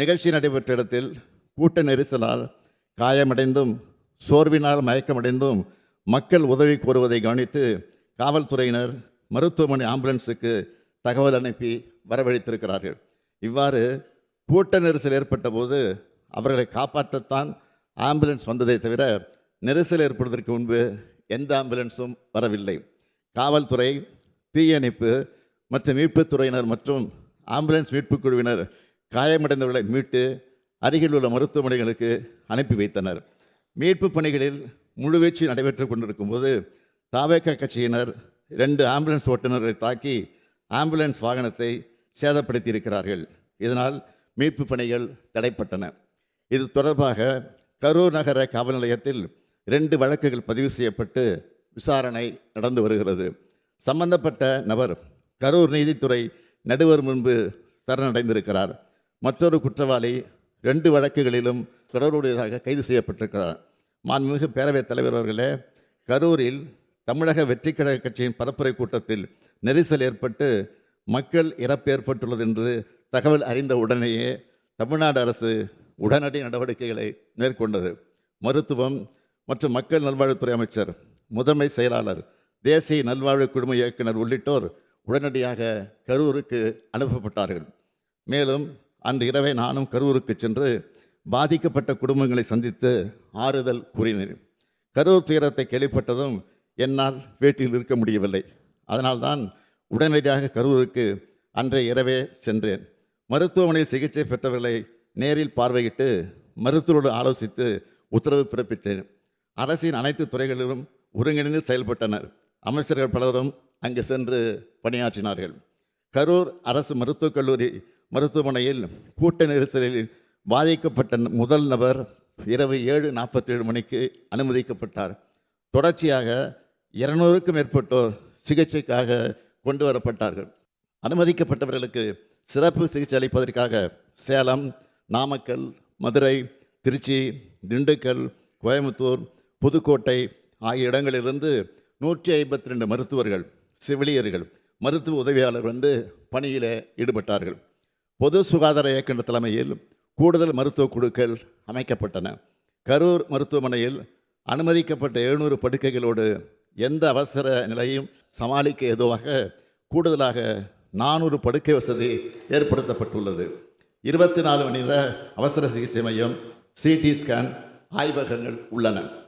நிகழ்ச்சி நடைபெற்ற இடத்தில் கூட்ட நெரிசலால் காயமடைந்தும் சோர்வினால் மயக்கமடைந்தும் மக்கள் உதவி கோருவதை கவனித்து காவல்துறையினர் மருத்துவமனை ஆம்புலன்ஸுக்கு தகவல் அனுப்பி வரவழைத்திருக்கிறார்கள். இவ்வாறு கூட்ட நெரிசல் ஏற்பட்ட போது அவர்களை காப்பாற்றத்தான் ஆம்புலன்ஸ் வந்ததை தவிர நெரிசல் ஏற்படுவதற்கு முன்பு எந்த ஆம்புலன்ஸும் வரவில்லை. காவல்துறை, தீயணைப்பு மற்றும் மீட்புத் துறையினர் மற்றும் ஆம்புலன்ஸ் மீட்புக் குழுவினர் காயமடைந்தவர்களை மீட்டு அருகில் உள்ள மருத்துவமனைகளுக்கு அனுப்பி வைத்தனர். மீட்பு பணிகளில் முழுவீச்சு நடைபெற்று கொண்டிருக்கும் போது தாவேகா கட்சியினர் 2 ஆம்புலன்ஸ் ஓட்டுநர்களை தாக்கி ஆம்புலன்ஸ் வாகனத்தை சேதப்படுத்தியிருக்கிறார்கள். இதனால் மீட்பு பணிகள் தடைப்பட்டன. இது தொடர்பாக கரூர் நகர காவல் நிலையத்தில் 2 வழக்குகள் பதிவு செய்யப்பட்டு விசாரணை நடந்து வருகிறது. சம்பந்தப்பட்ட நபர் கரூர் நீதித்துறை நடுவர் முன்பு சரணடைந்திருக்கிறார். மற்றொரு குற்றவாளி 2 வழக்குகளிலும் தொடர்புடையதாக கைது செய்யப்பட்டிருக்கிறார். மாண்புமிகு பேரவைத் தலைவர் அவர்களே, கரூரில் தமிழக வெற்றி கழக கட்சியின் பரப்புரை கூட்டத்தில் நெரிசல் ஏற்பட்டு மக்கள் இறப்பு ஏற்பட்டுள்ளது என்று தகவல் அறிந்த உடனேயே தமிழ்நாடு அரசு உடனடி நடவடிக்கைகளை மேற்கொண்டது. மருத்துவம் மற்றும் மக்கள் நல்வாழ்வுத்துறை அமைச்சர், முதன்மை செயலாளர், தேசிய நல்வாழ்வு குழும இயக்குனர் உள்ளிட்டோர் உடனடியாக கரூருக்கு அனுப்பப்பட்டார்கள். மேலும் அன்று இரவே நானும் கரூருக்கு சென்று பாதிக்கப்பட்ட குடும்பங்களை சந்தித்து ஆறுதல் கூறினேன். கரூர் துயரத்தை கேள்விப்பட்டதும் என்னால் வீட்டில் இருக்க முடியவில்லை. அதனால்தான் உடனடியாக கரூருக்கு அன்றைய இரவே சென்றேன். மருத்துவமனையில் சிகிச்சை பெற்றவர்களை நேரில் பார்வையிட்டு மருத்துவரோடு ஆலோசித்து உத்தரவு பிறப்பித்தேன். அரசின் அனைத்து துறைகளிலும் ஒருங்கிணைந்து செயல்பட்டனர். அமைச்சர்கள் பலரும் அங்கு சென்று பணியாற்றினார்கள். கரூர் அரசு மருத்துவக் கல்லூரி மருத்துவமனையில் கூட்ட நெரிசலில் பாதிக்கப்பட்ட முதல் நபர் இரவு 7:47 மணிக்கு அனுமதிக்கப்பட்டார். தொடர்ச்சியாக 200க்கும் மேற்பட்டோர் சிகிச்சைக்காக கொண்டு வரப்பட்டார்கள். அனுமதிக்கப்பட்டவர்களுக்கு சிறப்பு சிகிச்சை அளிப்பதற்காக சேலம், நாமக்கல், மதுரை, திருச்சி, திண்டுக்கல், கோயம்புத்தூர், புதுக்கோட்டை ஆகிய இடங்களிலிருந்து 152 மருத்துவர்கள், செவிலியர்கள், மருத்துவ உதவியாளர் வந்து பணியில் ஈடுபட்டார்கள். பொது சுகாதார இயக்குநர் தலைமையில் கூடுதல் மருத்துவ குழுக்கள் அமைக்கப்பட்டன. கரூர் மருத்துவமனையில் அனுமதிக்கப்பட்ட 700 படுக்கைகளோடு எந்த அவசர நிலையும் சமாளிக்க ஏதுவாக கூடுதலாக 400 படுக்கை வசதி ஏற்படுத்தப்பட்டுள்ளது. 24 மணி நேர அவசர சிகிச்சை மையம், சிடி ஸ்கேன் ஆய்வகங்கள் உள்ளன.